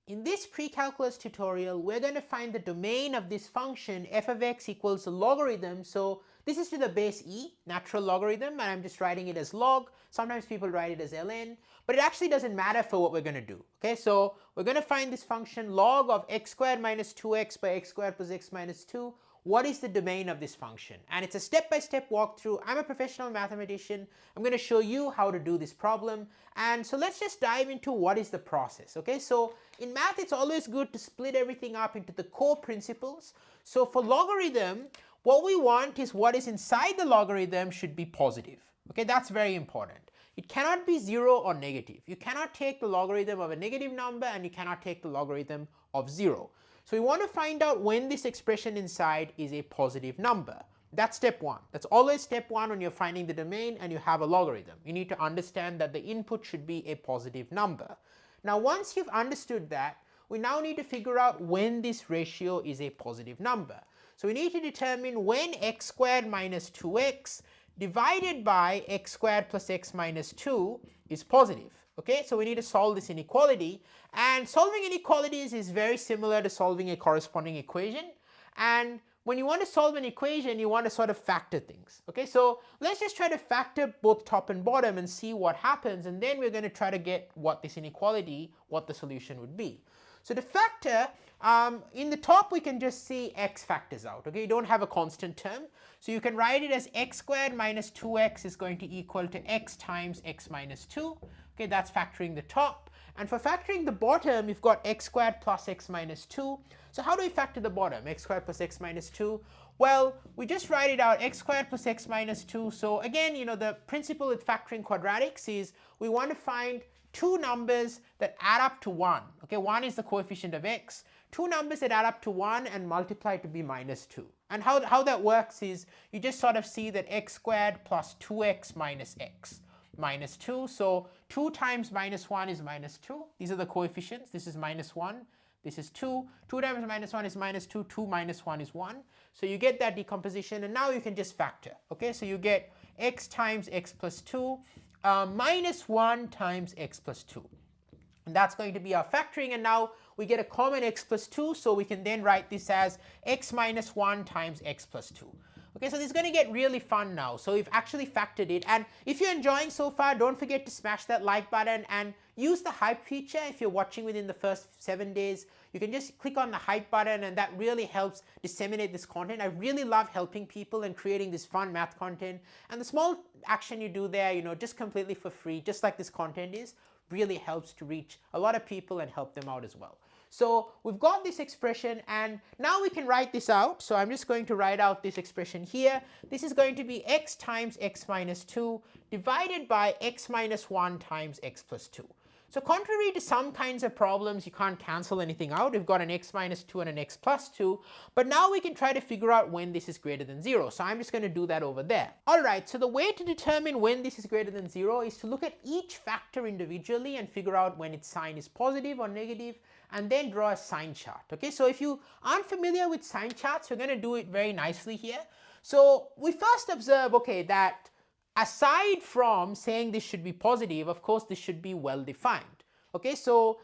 In this pre-calculus tutorial, we're going to find the domain of this function f of x equals a logarithm. So this is to the base e, natural logarithm, and I'm just writing it as log. Sometimes people write it as ln, but it actually doesn't matter for what we're going to do. Okay, so we're going to find this function log of x squared minus 2x by x squared plus x minus 2. What is the domain of this function? And it's a step-by-step walkthrough. I'm a professional mathematician. I'm going to show you how to do this problem. And so let's just dive into what is the process. Okay, so in math, it's always good to split everything up into the core principles. So for logarithm, what we want is what is inside the logarithm should be positive. Okay, that's very important. It cannot be 0 or negative. You cannot take the logarithm of a negative number, and you cannot take the logarithm of 0. So we want to find out when this expression inside is a positive number. That's step one. That's always step one when you're finding the domain and you have a logarithm. You need to understand that the input should be a positive number. Now once you've understood that, we now need to figure out when this ratio is a positive number. So we need to determine when x squared minus 2x divided by x squared plus x minus 2 is positive. Okay, so we need to solve this inequality, and solving inequalities is very similar to solving a corresponding equation. And when you want to solve an equation, you want to sort of factor things. Okay, so let's just try to factor both top and bottom and see what happens, and then we're going to try to get what this inequality, what the solution would be. So to factor, in the top we can just see x factors out. Okay, you don't have a constant term, so you can write it as x squared minus 2x is going to equal to x times x minus 2. Okay, that's factoring the top. And for factoring the bottom, you've got x squared plus x minus 2. So how do we factor the bottom, x squared plus x minus 2? Well, we just write it out, x squared plus x minus 2. So again, you know, the principle with factoring quadratics is we want to find two numbers that add up to 1. Okay, 1 is the coefficient of x. Two numbers that add up to 1 and multiply to be minus 2. And how that works is you just sort of see that x squared plus 2x minus x minus 2. So 2 times minus 1 is minus 2. These are the coefficients. This is minus 1. This is 2. 2 times minus 1 is minus 2. 2 minus 1 is 1. So you get that decomposition, and now you can just factor. Okay, so you get x times x plus 2 minus 1 times x plus 2. And that's going to be our factoring, and now we get a common x plus 2, so we can then write this as x minus 1 times x plus 2. Okay, so this is going to get really fun now. So we've actually factored it, and if you're enjoying so far, don't forget to smash that like button and use the hype feature. If you're watching within the first 7 days, you can just click on the hype button, and that really helps disseminate this content. I really love helping people and creating this fun math content, and the small action you do there, you know, just completely for free, just like this content is, really helps to reach a lot of people and help them out as well. So we've got this expression, and now we can write this out. So I'm just going to write out this expression here. This is going to be x times x minus 2 divided by x minus 1 times x plus 2. So contrary to some kinds of problems, you can't cancel anything out. We've got an x minus 2 and an x plus 2, but now we can try to figure out when this is greater than 0. So I'm just going to do that over there. All right, so the way to determine when this is greater than 0 is to look at each factor individually and figure out when its sign is positive or negative, and then draw a sign chart. Okay, so if you aren't familiar with sign charts, we're going to do it very nicely here. So we first observe, okay, that aside from saying this should be positive, of course this should be well defined. Okay, so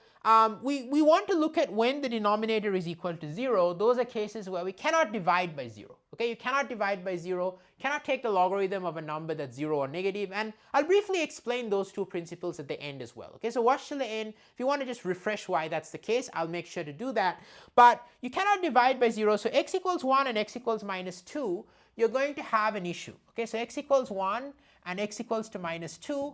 we want to look at when the denominator is equal to 0. Those are cases where we cannot divide by 0. Okay, you cannot divide by 0, cannot take the logarithm of a number that's 0 or negative, and I'll briefly explain those two principles at the end as well. Okay, so watch till the end. If you want to just refresh why that's the case, I'll make sure to do that. But you cannot divide by 0, so x equals 1 and x equals minus 2, you're going to have an issue. Okay, so x equals 1 and x equals to minus 2,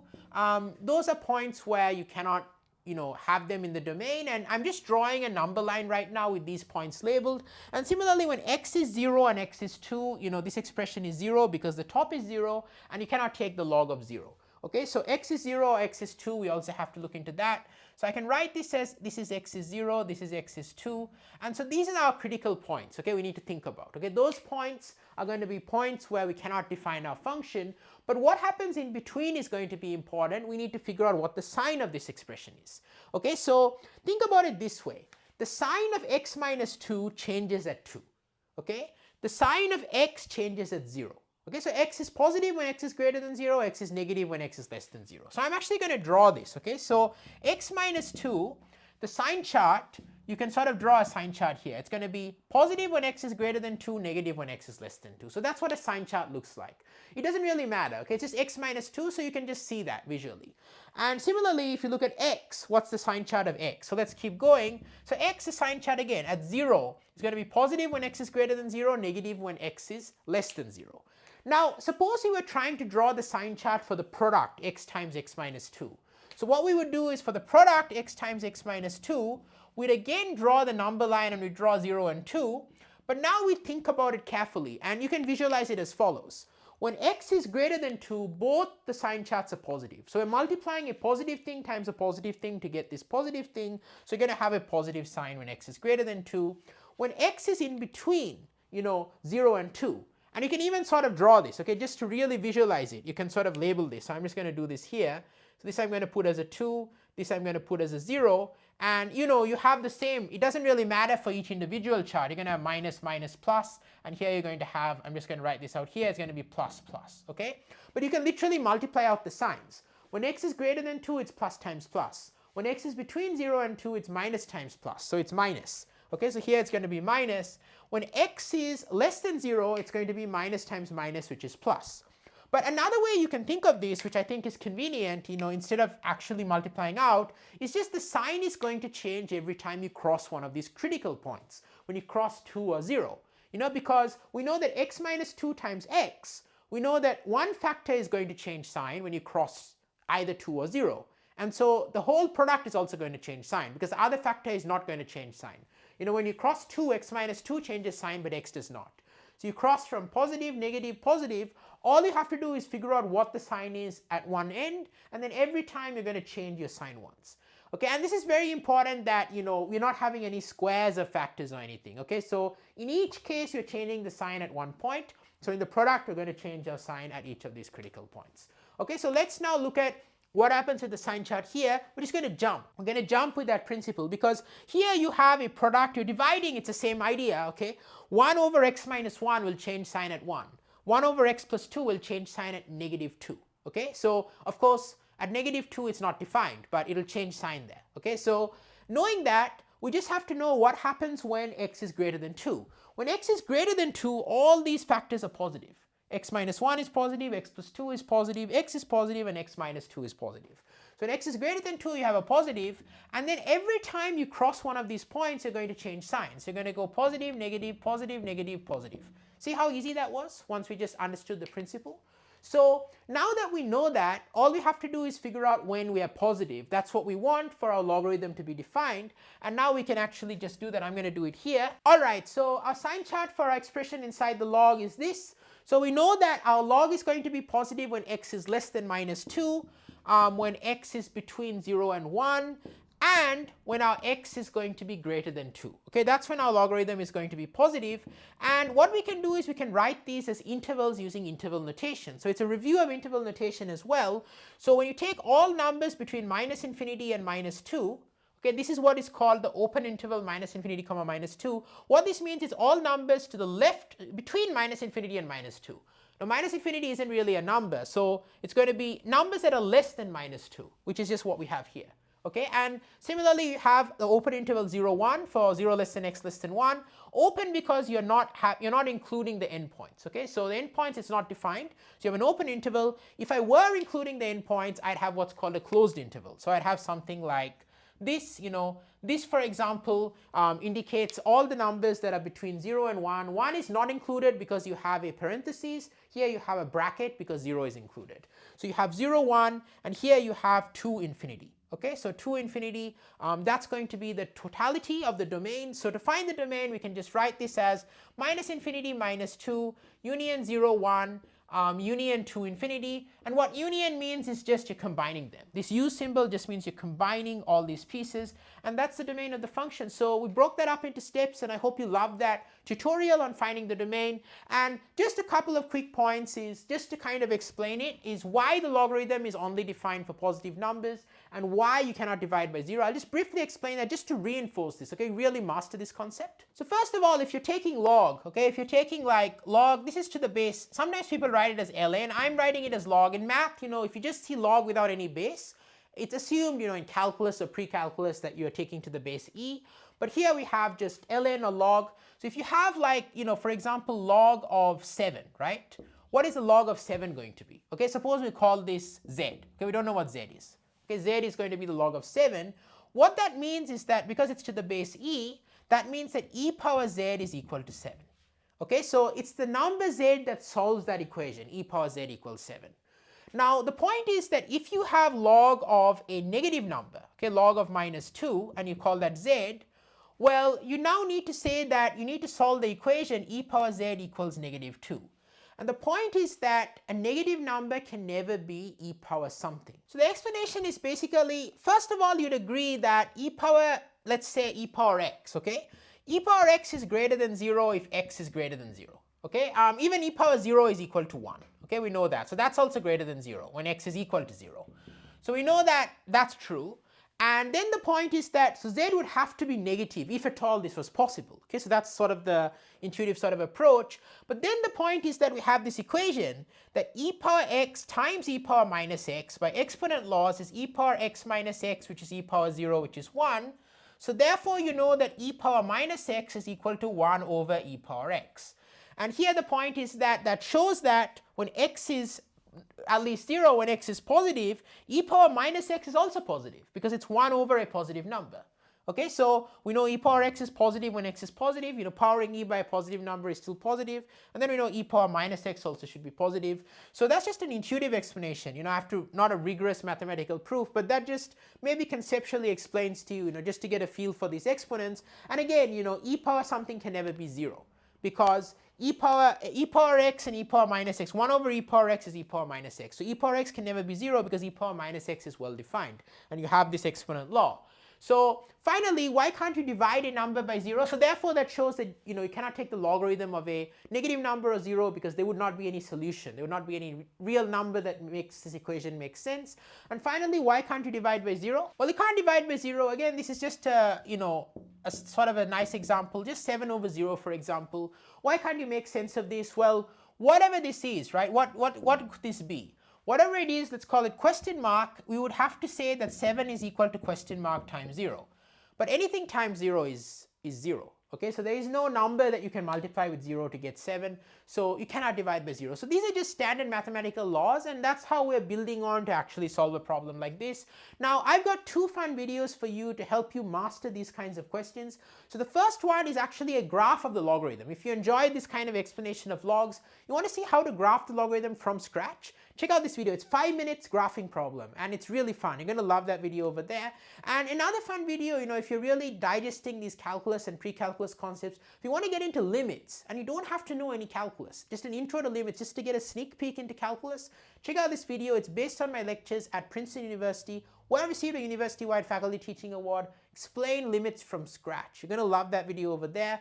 those are points where you cannot, you know, have them in the domain, and I'm just drawing a number line right now with these points labeled. And similarly, when x is 0 and x is 2, you know, this expression is 0 because the top is 0, and you cannot take the log of 0. Okay, so x is 0, x is 2, we also have to look into that. So I can write this as this is x is 0, this is x is 2, and so these are our critical points, okay, we need to think about. Okay, those points are going to be points where we cannot define our function, but what happens in between is going to be important. We need to figure out what the sign of this expression is. Okay, so think about it this way. The sign of x minus 2 changes at 2. Okay, the sign of x changes at 0. Okay, so x is positive when x is greater than 0, x is negative when x is less than 0. So I'm actually going to draw this. Okay, so x minus 2, the sign chart, you can sort of draw a sign chart here. It's going to be positive when x is greater than 2, negative when x is less than 2. So that's what a sign chart looks like. It doesn't really matter, okay? It's just x minus 2, so you can just see that visually. And similarly, if you look at x, what's the sign chart of x? So let's keep going. So x, the sign chart again, at 0, is going to be positive when x is greater than 0, negative when x is less than 0. Now, suppose we were trying to draw the sign chart for the product x times x minus 2. So what we would do is for the product x times x minus 2, we'd again draw the number line and we draw 0 and 2, but now we think about it carefully and you can visualize it as follows. When x is greater than 2, both the sign charts are positive. So we're multiplying a positive thing times a positive thing to get this positive thing, so you're going to have a positive sign when x is greater than 2. When x is in between, 0 and 2, and you can even sort of draw this, okay, just to really visualize it, you can sort of label this. So I'm just going to do this here. So this I'm going to put as a 2, this I'm going to put as a 0, and you have the same, it doesn't really matter for each individual chart. You're going to have minus, minus, plus, and here you're going to have, I'm just going to write this out here, it's going to be plus, plus, okay? But you can literally multiply out the signs. When x is greater than 2, it's plus times plus. When x is between 0 and 2, it's minus times plus, so it's minus. Okay, so here it's going to be minus. When x is less than 0, it's going to be minus times minus, which is plus. But another way you can think of this, which I think is convenient, instead of actually multiplying out, is just the sign is going to change every time you cross one of these critical points, when you cross 2 or 0. Because we know that x minus 2 times x, we know that one factor is going to change sign when you cross either 2 or 0. And so the whole product is also going to change sign, because the other factor is not going to change sign. When you cross 2, x minus 2 changes sign, but x does not. So you cross from positive, negative, positive. All you have to do is figure out what the sign is at one end, and then every time you're going to change your sign once. Okay, and this is very important that, we're not having any squares or factors or anything. Okay, so in each case, you're changing the sign at one point. So in the product, we're going to change our sign at each of these critical points. Okay, so let's now look at what happens with the sign chart here. We're just going to jump. We're going to jump with that principle, because here you have a product, you're dividing, it's the same idea, okay? 1 over x minus 1 will change sign at 1. 1 over x plus 2 will change sign at negative 2, okay? So, of course, at negative 2 it's not defined, but it'll change sign there, okay? So, knowing that, we just have to know what happens when x is greater than 2. When x is greater than 2, all these factors are positive. X minus 1 is positive, x plus 2 is positive, x is positive, and x minus 2 is positive. So when x is greater than 2, you have a positive, and then every time you cross one of these points, you're going to change signs. You're going to go positive, negative, positive, negative, positive. See how easy that was once we just understood the principle? So now that we know that, all we have to do is figure out when we are positive. That's what we want for our logarithm to be defined, and now we can actually just do that. I'm going to do it here. All right, so our sign chart for our expression inside the log is this. So we know that our log is going to be positive when x is less than minus 2, when x is between 0 and 1, and when our x is going to be greater than 2. Okay, that's when our logarithm is going to be positive. And what we can do is we can write these as intervals using interval notation. So it's a review of interval notation as well. So when you take all numbers between minus infinity and minus 2, okay, this is what is called the open interval minus infinity comma minus 2. What this means is all numbers to the left between minus infinity and minus 2. Now minus infinity isn't really a number, so it's going to be numbers that are less than minus 2, which is just what we have here. Okay, and similarly you have the open interval 0, 1 for 0 less than x less than 1. Open because you're not including the endpoints. Okay, so the endpoints is not defined. So you have an open interval. If I were including the endpoints, I'd have what's called a closed interval. So I'd have something like this, this for example indicates all the numbers that are between 0 and 1. 1 is not included because you have a parenthesis. Here you have a bracket because 0 is included. So you have 0, 1, and here you have 2, infinity. Okay, so 2, infinity, that's going to be the totality of the domain. So to find the domain, we can just write this as minus infinity minus 2, union 0, 1, union 2, infinity. And what union means is just you're combining them. This U symbol just means you're combining all these pieces, and that's the domain of the function. So we broke that up into steps, and I hope you loved that tutorial on finding the domain. And just a couple of quick points is just to kind of explain it, is why the logarithm is only defined for positive numbers and why you cannot divide by 0. I'll just briefly explain that just to reinforce this, okay, really master this concept. So first of all, if you're taking log, okay, if you're taking like log, this is to the base. Sometimes people write it as ln, I'm writing it as log. In math, if you just see log without any base, It's assumed, in calculus or pre-calculus that you're taking to the base e, but here we have just ln or log. So if you have for example, log of 7, right? What is the log of 7 going to be? Okay, suppose we call this z. Okay, we don't know what z is. Okay, z is going to be the log of 7. What that means is that because it's to the base e, that means that e power z is equal to 7. Okay, so it's the number z that solves that equation, e power z equals 7. Now, the point is that if you have log of a negative number, okay, log of -2, and you call that z, well, you now need to say that you need to solve the equation e power z equals -2. And the point is that a negative number can never be e power something. So the explanation is basically, first of all, you'd agree that e power, let's say e power x, okay? E power x is greater than 0 if x is greater than 0, okay? Even e power 0 is equal to 1, okay? We know that. So that's also greater than 0 when x is equal to 0. So we know that that's true. And then the point is that, so z would have to be negative if at all this was possible. Okay, so that's sort of the intuitive sort of approach. But then the point is that we have this equation that e power x times e power minus x by exponent laws is e power x minus x, which is e power 0, which is 1. So therefore you know that e power minus x is equal to 1 over e power x. And here the point is that that shows that when x is at least 0, when x is positive, e power minus x is also positive because it's 1 over a positive number. Okay, so we know e power x is positive when x is positive, powering e by a positive number is still positive, and then we know e power minus x also should be positive. So that's just an intuitive explanation, after not a rigorous mathematical proof, but that just maybe conceptually explains to you, just to get a feel for these exponents. And again, e power something can never be 0 because e power x and e power minus x, 1 over e power x is e power minus x. So e power x can never be 0 because e power minus x is well defined, and you have this exponent law. So finally, why can't you divide a number by 0? So therefore that shows that you cannot take the logarithm of a negative number or 0 because there would not be any solution. There would not be any real number that makes this equation make sense. And finally, why can't you divide by 0? Well, you can't divide by 0. Again, this is just a sort of a nice example, just 7 over 0, for example. Why can't you make sense of this? Well, whatever this is, right? What could this be? Whatever it is, let's call it question mark, we would have to say that 7 is equal to question mark times 0. But anything times 0 is 0. Okay, so there is no number that you can multiply with 0 to get 7, so you cannot divide by 0. So these are just standard mathematical laws, and that's how we're building on to actually solve a problem like this. Now, I've got 2 fun videos for you to help you master these kinds of questions. So the first one is actually a graph of the logarithm. If you enjoyed this kind of explanation of logs, you want to see how to graph the logarithm from scratch, check out this video. It's 5 minutes graphing problem, and it's really fun. You're going to love that video over there. And another fun video, if you're really digesting these calculus and pre-calculus concepts, if you want to get into limits, and you don't have to know any calculus, just an intro to limits, just to get a sneak peek into calculus, check out this video. It's based on my lectures at Princeton University, where I received a university-wide faculty teaching award, explain limits from scratch. You're going to love that video over there.